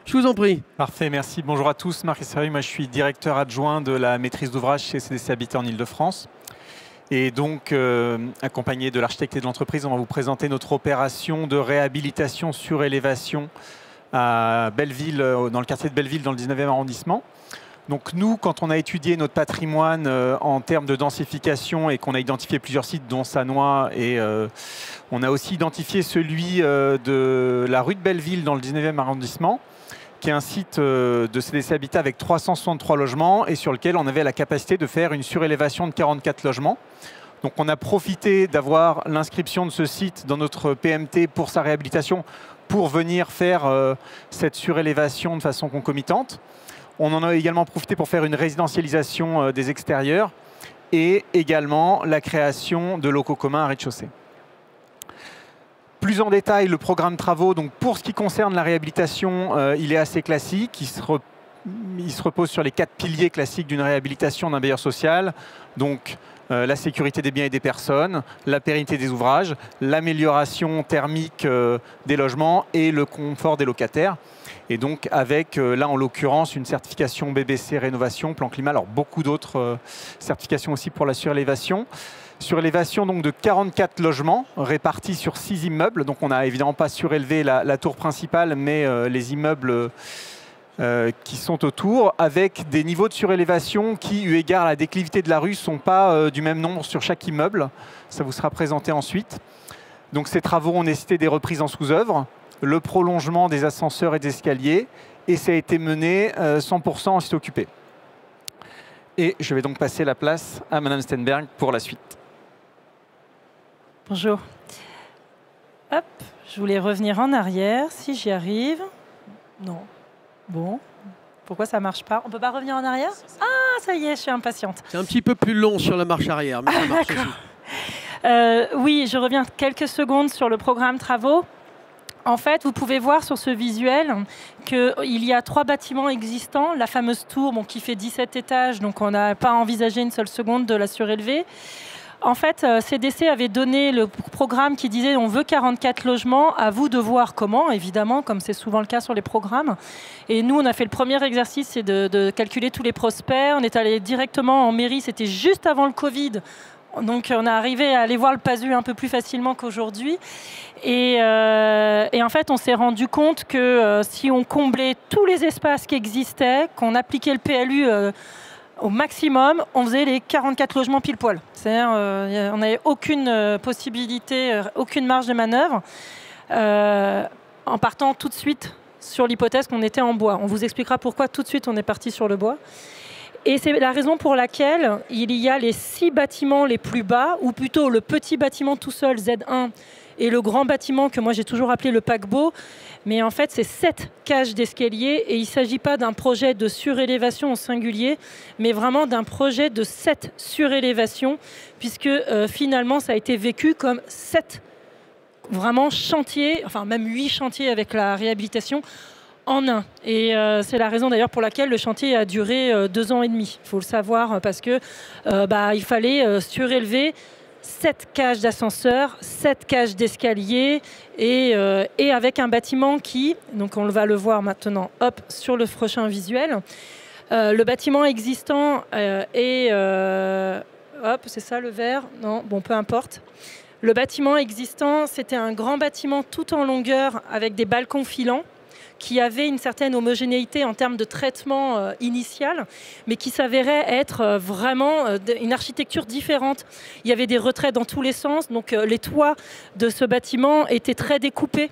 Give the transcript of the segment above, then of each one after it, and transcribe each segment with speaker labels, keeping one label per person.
Speaker 1: Je vous en prie.
Speaker 2: Parfait, merci. Bonjour à tous. Marc Essari, moi je suis directeur adjoint de la maîtrise d'ouvrage chez CDC Habitat en Ile-de-France. Et donc, accompagné de l'architecte et de l'entreprise, on va vous présenter notre opération de réhabilitation sur élévation à Belleville, dans le quartier de Belleville, dans le 19e arrondissement. Donc nous, quand on a étudié notre patrimoine en termes de densification et qu'on a identifié plusieurs sites, dont Sannois, et on a aussi identifié celui de la rue de Belleville, dans le 19e arrondissement, qui est un site de CDC Habitat avec 363 logements et sur lequel on avait la capacité de faire une surélévation de 44 logements. Donc on a profité d'avoir l'inscription de ce site dans notre PMT pour sa réhabilitation pour venir faire cette surélévation de façon concomitante. On en a également profité pour faire une résidentialisation des extérieurs et également la création de locaux communs à rez-de-chaussée. Plus en détail, le programme travaux, donc pour ce qui concerne la réhabilitation, il est assez classique. Il se repose sur les 4 piliers classiques d'une réhabilitation d'un bailleur social. Donc la sécurité des biens et des personnes, la pérennité des ouvrages, l'amélioration thermique des logements et le confort des locataires. Et donc avec, là en l'occurrence, une certification BBC Rénovation, Plan Climat, alors beaucoup d'autres certifications aussi pour la surélévation. Surélévation donc de 44 logements répartis sur 6 immeubles. Donc on n'a évidemment pas surélevé la tour principale, mais les immeubles qui sont autour, avec des niveaux de surélévation qui, eu égard à la déclivité de la rue, ne sont pas du même nombre sur chaque immeuble. Ça vous sera présenté ensuite. Donc ces travaux ont nécessité des reprises en sous-œuvre, le prolongement des ascenseurs et des escaliers, et ça a été mené 100% en site occupé. Et je vais donc passer la place à Madame Stenberg pour la suite.
Speaker 3: Bonjour. Hop, je voulais revenir en arrière, si j'y arrive. Non. Bon. Pourquoi ça ne marche pas? On ne peut pas revenir en arrière? Ah, ça y est, je suis impatiente.
Speaker 1: C'est un petit peu plus long sur la marche arrière, mais ça marche aussi.
Speaker 3: Oui, je reviens quelques secondes sur le programme travaux. En fait, vous pouvez voir sur ce visuel qu'il y a 3 bâtiments existants. La fameuse tour qui fait 17 étages, donc on n'a pas envisagé une seule seconde de la surélever. En fait, CDC avait donné le programme qui disait on veut 44 logements, à vous de voir comment, évidemment, comme c'est souvent le cas sur les programmes. Et nous, on a fait le premier exercice, c'est de calculer tous les prospects. On est allé directement en mairie, c'était juste avant le Covid. Donc on est arrivé à aller voir le PASU un peu plus facilement qu'aujourd'hui. Et en fait, on s'est rendu compte que si on comblait tous les espaces qui existaient, qu'on appliquait le PLU au maximum, on faisait les 44 logements pile poil. C'est-à-dire on n'avait aucune possibilité, aucune marge de manœuvre, en partant tout de suite sur l'hypothèse qu'on était en bois. On vous expliquera pourquoi tout de suite on est parti sur le bois. Et c'est la raison pour laquelle il y a les 6 bâtiments les plus bas, ou plutôt le petit bâtiment tout seul, Z1, et le grand bâtiment que moi j'ai toujours appelé le paquebot. Mais en fait, c'est 7 cages d'escalier et il ne s'agit pas d'un projet de surélévation au singulier, mais vraiment d'un projet de 7 surélévations, puisque finalement, ça a été vécu comme 7 vraiment chantiers, enfin même 8 chantiers avec la réhabilitation, en un. Et c'est la raison d'ailleurs pour laquelle le chantier a duré 2 ans et demi. Il faut le savoir parce que il fallait surélever 7 cages d'ascenseur, 7 cages d'escalier et avec un bâtiment qui, donc on va le voir maintenant, hop, sur le prochain visuel. Le bâtiment existant est... hop, c'est ça le vert? Non, bon, peu importe. Le bâtiment existant, c'était un grand bâtiment tout en longueur avec des balcons filants, qui avait une certaine homogénéité en termes de traitement initial, mais qui s'avérait être vraiment une architecture différente. Il y avait des retraits dans tous les sens, donc les toits de ce bâtiment étaient très découpés.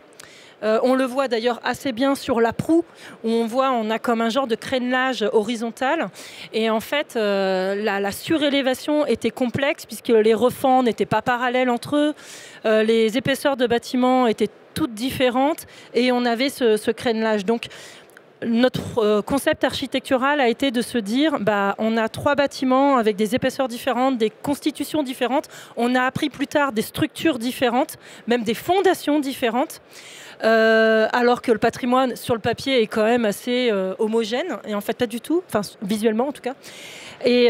Speaker 3: On le voit d'ailleurs assez bien sur la proue, où on a comme un genre de crénelage horizontal. Et en fait, la surélévation était complexe, puisque les refends n'étaient pas parallèles entre eux. Les épaisseurs de bâtiments étaient toutes différentes et on avait ce crénelage. Donc notre concept architectural a été de se dire on a 3 bâtiments avec des épaisseurs différentes, des constitutions différentes. On a appris plus tard des structures différentes, même des fondations différentes. Alors que le patrimoine sur le papier est quand même assez homogène et en fait pas du tout, enfin visuellement en tout cas. Et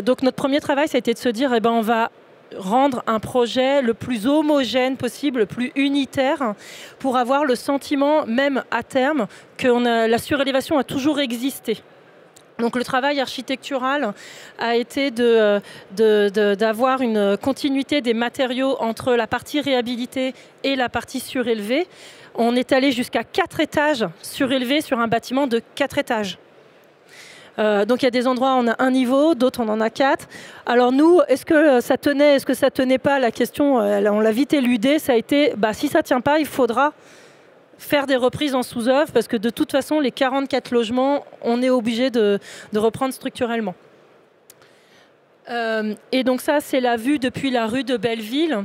Speaker 3: donc notre premier travail ça a été de se dire on va rendre un projet le plus homogène possible, le plus unitaire, pour avoir le sentiment, même à terme, que la surélévation a toujours existé. Donc le travail architectural a été d'avoir une continuité des matériaux entre la partie réhabilitée et la partie surélevée. On est allé jusqu'à 4 étages surélevés sur un bâtiment de 4 étages. Donc il y a des endroits où on a un niveau, d'autres on en a 4. Alors nous, est-ce que ça tenait, est-ce que ça tenait pas? La question, on l'a vite éludée, ça a été, si ça tient pas, il faudra faire des reprises en sous-œuvre, parce que de toute façon, les 44 logements, on est obligé de reprendre structurellement. Et donc ça, c'est la vue depuis la rue de Belleville,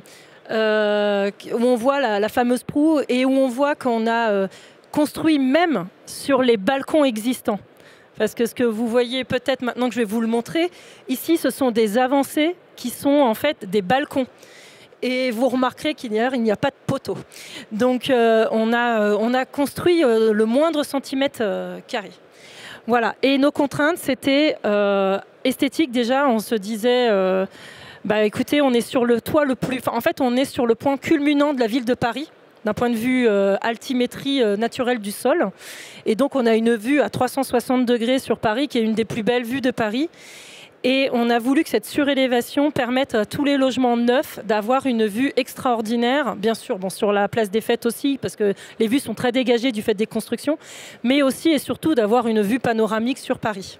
Speaker 3: où on voit la fameuse proue, et où on voit qu'on a construit même sur les balcons existants. Parce que ce que vous voyez peut-être maintenant que je vais vous le montrer, ici, ce sont des avancées qui sont en fait des balcons. Et vous remarquerez qu'il n'y a pas de poteau. Donc on a construit le moindre centimètre carré. Voilà. Et nos contraintes, c'était esthétique déjà. On se disait, écoutez, on est sur le toit le plus... en fait, on est sur le point culminant de la ville de Paris, d'un point de vue altimétrie naturelle du sol. Et donc, on a une vue à 360 degrés sur Paris, qui est une des plus belles vues de Paris. Et on a voulu que cette surélévation permette à tous les logements neufs d'avoir une vue extraordinaire, bien sûr, sur la place des Fêtes aussi, parce que les vues sont très dégagées du fait des constructions, mais aussi et surtout d'avoir une vue panoramique sur Paris.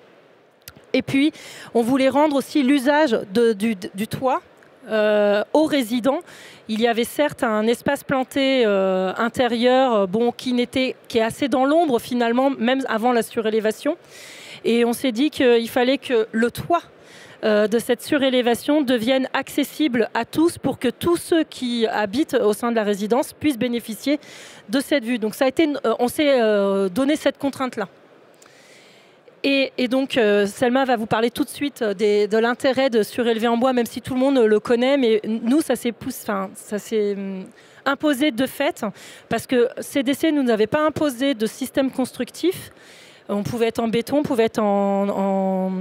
Speaker 3: Et puis, on voulait rendre aussi l'usage du toit aux résidents. Il y avait certes un espace planté intérieur qui est assez dans l'ombre finalement, même avant la surélévation. Et on s'est dit qu'il fallait que le toit de cette surélévation devienne accessible à tous pour que tous ceux qui habitent au sein de la résidence puissent bénéficier de cette vue. Donc on s'est donné cette contrainte-là. Et donc, Selma va vous parler tout de suite de l'intérêt de surélever en bois, même si tout le monde le connaît. Mais nous, ça s'est imposé de fait, parce que CDC ne nous avait pas imposé de système constructif. On pouvait être en béton, on pouvait être en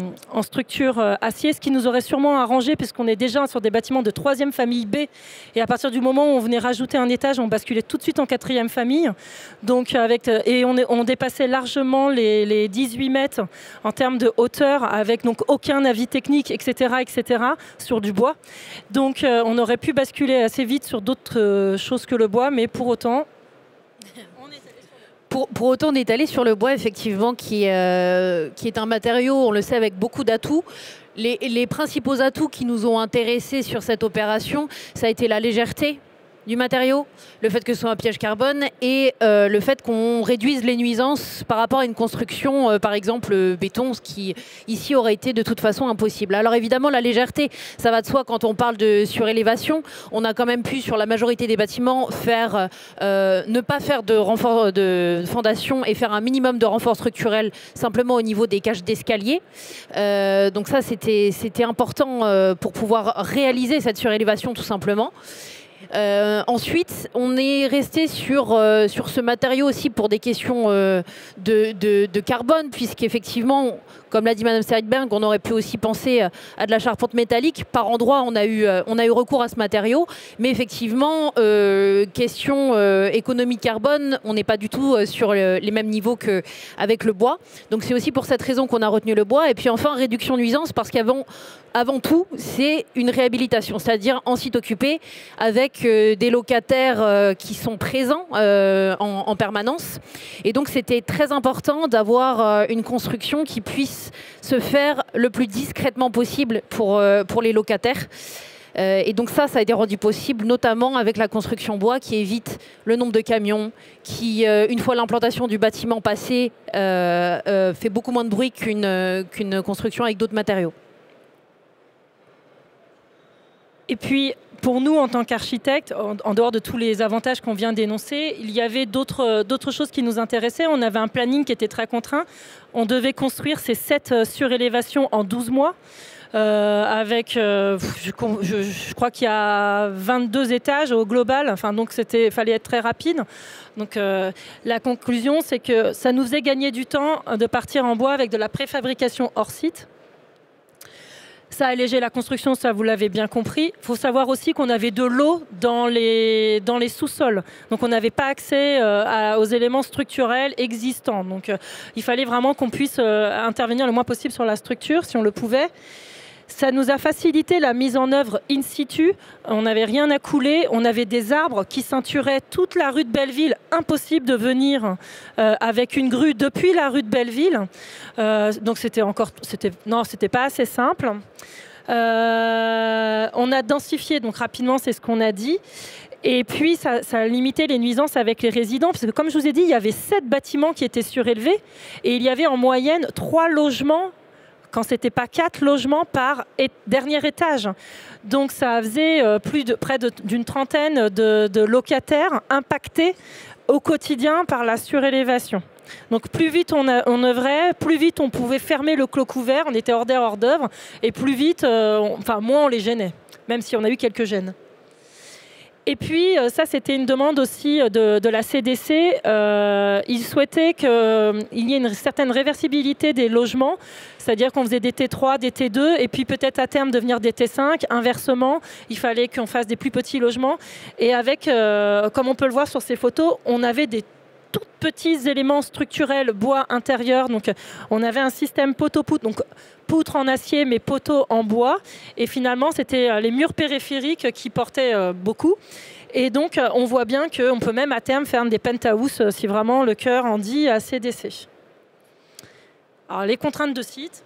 Speaker 3: structure acier, ce qui nous aurait sûrement arrangé, puisqu'on est déjà sur des bâtiments de 3e famille B. Et à partir du moment où on venait rajouter un étage, on basculait tout de suite en 4e famille. Donc on dépassait largement les 18 mètres en termes de hauteur, avec donc aucun avis technique, etc., sur du bois. Donc on aurait pu basculer assez vite sur d'autres choses que le bois, mais pour autant...
Speaker 4: Pour autant, on est allé sur le bois, effectivement, qui est un matériau, on le sait, avec beaucoup d'atouts. Les principaux atouts qui nous ont intéressés sur cette opération, ça a été la légèreté du matériau, le fait que ce soit un piège carbone et le fait qu'on réduise les nuisances par rapport à une construction, par exemple béton, ce qui ici aurait été de toute façon impossible. Alors évidemment, la légèreté, ça va de soi quand on parle de surélévation. On a quand même pu, sur la majorité des bâtiments, ne pas faire de renfort de fondation et faire un minimum de renfort structurel simplement au niveau des cages d'escalier. Donc ça, c'était important pour pouvoir réaliser cette surélévation tout simplement. Ensuite, on est resté sur ce matériau aussi pour des questions de carbone, puisqu'effectivement, comme l'a dit Madame Seridberg, on aurait pu aussi penser à de la charpente métallique. Par endroit, on a eu recours à ce matériau, mais effectivement, question économie carbone, on n'est pas du tout sur les mêmes niveaux qu'avec le bois. Donc c'est aussi pour cette raison qu'on a retenu le bois. Et puis enfin, réduction nuisance, parce qu'avant tout, c'est une réhabilitation, c'est-à-dire en site occupé, avec des locataires qui sont présents en permanence. Et donc c'était très important d'avoir une construction qui puisse se faire le plus discrètement possible pour les locataires. Et donc ça a été rendu possible notamment avec la construction bois qui évite le nombre de camions, qui, une fois l'implantation du bâtiment passée, fait beaucoup moins de bruit qu'une construction avec d'autres matériaux.
Speaker 3: Et puis, pour nous, en tant qu'architectes, en dehors de tous les avantages qu'on vient d'énoncer, il y avait d'autres choses qui nous intéressaient. On avait un planning qui était très contraint. On devait construire ces 7 surélévations en 12 mois. Avec, je crois qu'il y a 22 étages au global. Enfin, donc, fallait être très rapide. Donc, la conclusion, c'est que ça nous faisait gagner du temps de partir en bois avec de la préfabrication hors site. Ça a allégé la construction, ça vous l'avez bien compris. Il faut savoir aussi qu'on avait de l'eau dans les sous-sols. Donc on n'avait pas accès aux éléments structurels existants. Donc il fallait vraiment qu'on puisse intervenir le moins possible sur la structure, si on le pouvait. Ça nous a facilité la mise en œuvre in situ. On n'avait rien à couler. On avait des arbres qui ceinturaient toute la rue de Belleville. Impossible de venir avec une grue depuis la rue de Belleville. Donc c'était pas assez simple. On a densifié, donc rapidement, c'est ce qu'on a dit. Et puis, ça a limité les nuisances avec les résidents, parce que comme je vous ai dit, il y avait 7 bâtiments qui étaient surélevés, et il y avait en moyenne 3 logements, quand ce n'était pas 4 logements par dernier étage. Donc ça faisait près d'une trentaine de locataires impactés au quotidien par la surélévation. Donc plus vite on œuvrait, plus vite on pouvait fermer le clos couvert, on était hors d'air, hors d'œuvre, et plus vite, moins on les gênait, même si on a eu quelques gênes. Et puis, ça, c'était une demande aussi de la CDC. Ils souhaitaient qu'il y ait une certaine réversibilité des logements, c'est-à-dire qu'on faisait des T3, des T2, et puis peut-être à terme devenir des T5. Inversement, il fallait qu'on fasse des plus petits logements. Et avec, comme on peut le voir sur ces photos, on avait des tout petits éléments structurels bois intérieur. Donc, on avait un système poteau-poutre, donc poutre en acier, mais poteau en bois. Et finalement, c'était les murs périphériques qui portaient beaucoup. Et donc, on voit bien qu'on peut même à terme faire des penthouses si vraiment le cœur en dit à CDC. Alors, les contraintes de site.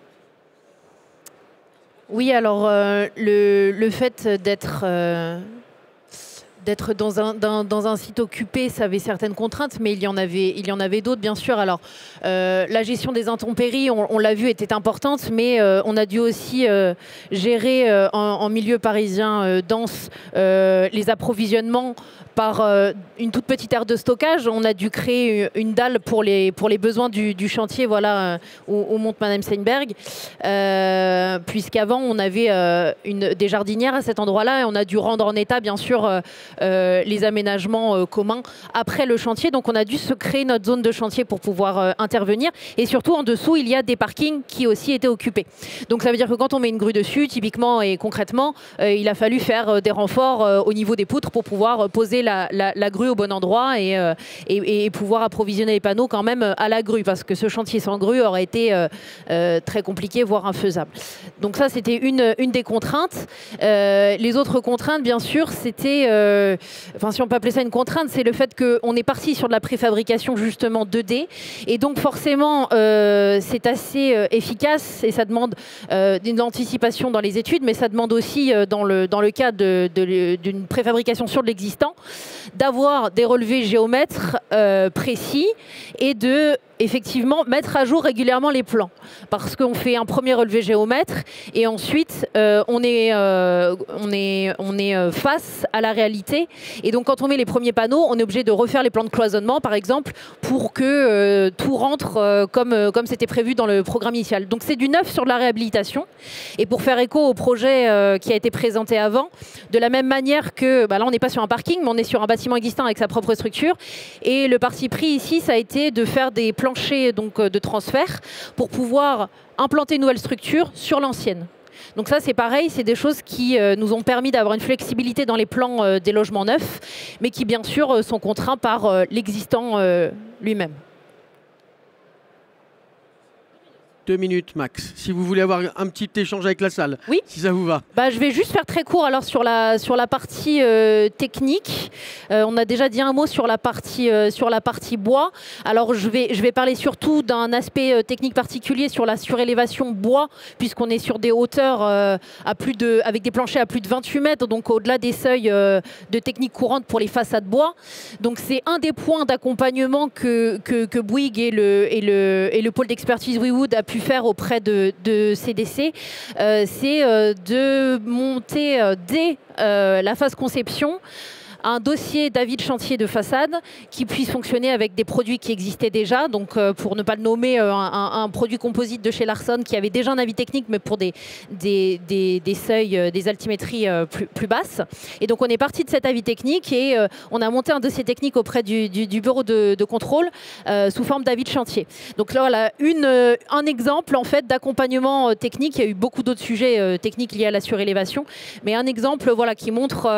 Speaker 4: Oui, alors le fait d'être dans un site occupé, ça avait certaines contraintes, mais il y en avait d'autres, bien sûr. Alors, la gestion des intempéries, on l'a vu, était importante, mais on a dû aussi gérer en milieu parisien dense les approvisionnements par une toute petite aire de stockage. On a dû créer une dalle pour les besoins du chantier, voilà, où monte Madame Steinberg, puisqu'avant, on avait des jardinières à cet endroit-là, et on a dû rendre en état, bien sûr, les aménagements communs après le chantier. Donc on a dû se créer notre zone de chantier pour pouvoir intervenir. Et surtout en dessous, il y a des parkings qui aussi étaient occupés. Donc ça veut dire que quand on met une grue dessus, typiquement et concrètement, il a fallu faire des renforts au niveau des poutres pour pouvoir poser la grue au bon endroit et pouvoir approvisionner les panneaux quand même à la grue, parce que ce chantier sans grue aurait été très compliqué, voire infaisable. Donc ça, c'était une des contraintes. Les autres contraintes, bien sûr, c'était si on peut appeler ça une contrainte, c'est le fait qu'on est parti sur de la préfabrication justement 2D, et donc forcément c'est assez efficace, et ça demande une anticipation dans les études, mais ça demande aussi dans le cas d'une préfabrication sur de l'existant, d'avoir des relevés géomètres précis et de effectivement mettre à jour régulièrement les plans, parce qu'on fait un premier relevé géomètre et ensuite on est face à la réalité, et donc quand on met les premiers panneaux, on est obligé de refaire les plans de cloisonnement par exemple pour que tout rentre comme c'était prévu dans le programme initial. Donc c'est du neuf sur de la réhabilitation, et pour faire écho au projet qui a été présenté avant, de la même manière que là on n'est pas sur un parking, mais on est sur un bâtiment existant avec sa propre structure, et le parti pris ici, ça a été de faire des planchers donc de transfert pour pouvoir implanter une nouvelle structure sur l'ancienne. Donc ça, c'est pareil, c'est des choses qui nous ont permis d'avoir une flexibilité dans les plans des logements neufs, mais qui bien sûr sont contraints par l'existant lui-même.
Speaker 1: 2 minutes max, si vous voulez avoir un petit échange avec la salle,
Speaker 4: oui,
Speaker 1: si ça vous va.
Speaker 4: Je vais juste faire très court alors sur la partie technique. On a déjà dit un mot sur la partie bois. Alors je vais parler surtout d'un aspect technique particulier sur la surélévation bois, puisqu'on est sur des hauteurs avec des planchers à plus de 28 mètres, donc au-delà des seuils de technique courante pour les façades bois. Donc c'est un des points d'accompagnement que Bouygues et le pôle d'expertise WeWood a pu faire auprès de CDC, c'est de monter dès la phase conception un dossier d'avis de chantier de façade qui puisse fonctionner avec des produits qui existaient déjà. Donc, pour ne pas le nommer, un produit composite de chez Larson qui avait déjà un avis technique, mais pour des seuils, des altimétries plus basses. Et donc, on est parti de cet avis technique et on a monté un dossier technique auprès du bureau de contrôle sous forme d'avis de chantier. Donc là, voilà, un exemple en fait d'accompagnement technique. Il y a eu beaucoup d'autres sujets techniques liés à la surélévation, mais un exemple voilà, qui montre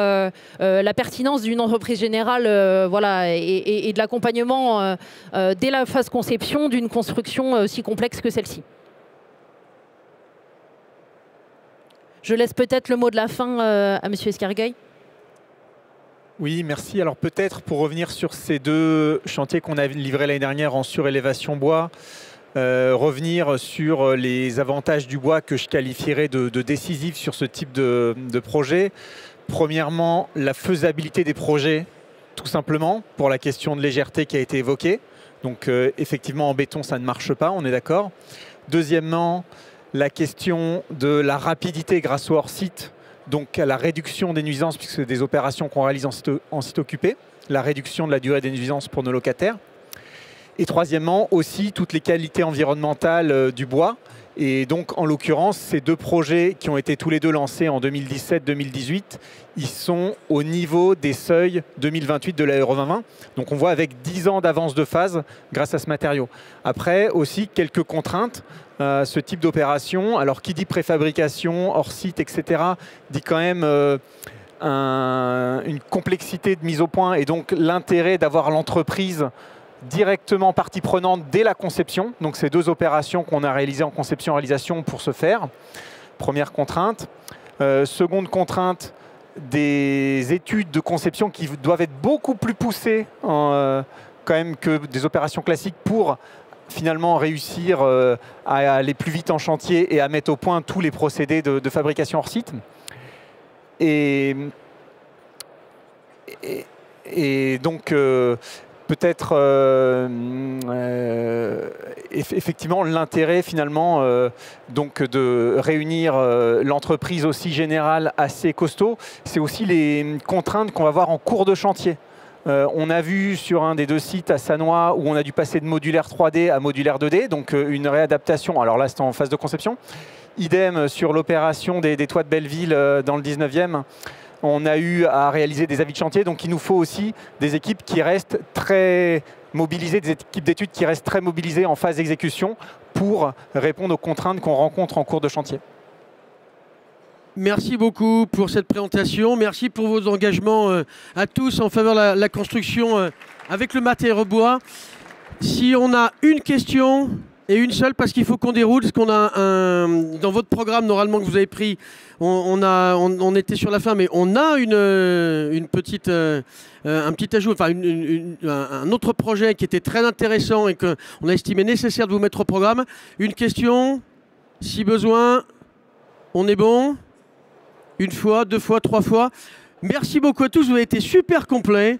Speaker 4: la pertinence d'une entreprise générale voilà, et de l'accompagnement dès la phase conception d'une construction aussi complexe que celle-ci. Je laisse peut-être le mot de la fin à Monsieur Escargueil.
Speaker 2: Oui, merci. Alors peut-être pour revenir sur ces 2 chantiers qu'on a livrés l'année dernière en surélévation bois, revenir sur les avantages du bois que je qualifierais de décisifs sur ce type de projet. Premièrement, la faisabilité des projets, tout simplement, pour la question de légèreté qui a été évoquée. Donc effectivement, en béton, ça ne marche pas, on est d'accord. Deuxièmement, la question de la rapidité grâce au hors-site, donc à la réduction des nuisances, puisque c'est des opérations qu'on réalise en site occupé, la réduction de la durée des nuisances pour nos locataires. Et troisièmement, aussi toutes les qualités environnementales du bois. Et donc, en l'occurrence, ces 2 projets qui ont été tous les 2 lancés en 2017-2018, ils sont au niveau des seuils 2028 de la Euro 2020. Donc, on voit avec 10 ans d'avance de phase grâce à ce matériau. Après, aussi, quelques contraintes. Ce type d'opération, alors qui dit préfabrication, hors site, etc., dit quand même une complexité de mise au point et donc l'intérêt d'avoir l'entreprise directement partie prenante dès la conception. Donc ces 2 opérations qu'on a réalisées en conception-réalisation pour ce faire. Première contrainte. Seconde contrainte, des études de conception qui doivent être beaucoup plus poussées quand même que des opérations classiques pour finalement réussir à aller plus vite en chantier et à mettre au point tous les procédés de fabrication hors site. Et donc peut-être effectivement l'intérêt finalement donc de réunir l'entreprise aussi générale assez costaud, c'est aussi les contraintes qu'on va voir en cours de chantier. On a vu sur un des 2 sites à Sannois où on a dû passer de modulaire 3D à modulaire 2D, donc une réadaptation. Alors là, c'est en phase de conception. Idem sur l'opération des toits de Belleville dans le 19e. On a eu à réaliser des avis de chantier, donc il nous faut aussi des équipes qui restent très mobilisées, des équipes d'études qui restent très mobilisées en phase d'exécution pour répondre aux contraintes qu'on rencontre en cours de chantier.
Speaker 1: Merci beaucoup pour cette présentation. Merci pour vos engagements à tous en faveur de la construction avec le matériau bois. Si on a une question et une seule, parce qu'il faut qu'on déroule, parce qu'on a dans votre programme normalement que vous avez pris, on était sur la fin, mais on a une petite, un petit ajout, enfin un autre projet qui était très intéressant et qu'on a estimé nécessaire de vous mettre au programme. Une question, si besoin, on est bon? 1 fois, 2 fois, 3 fois. Merci beaucoup à tous, vous avez été super complets.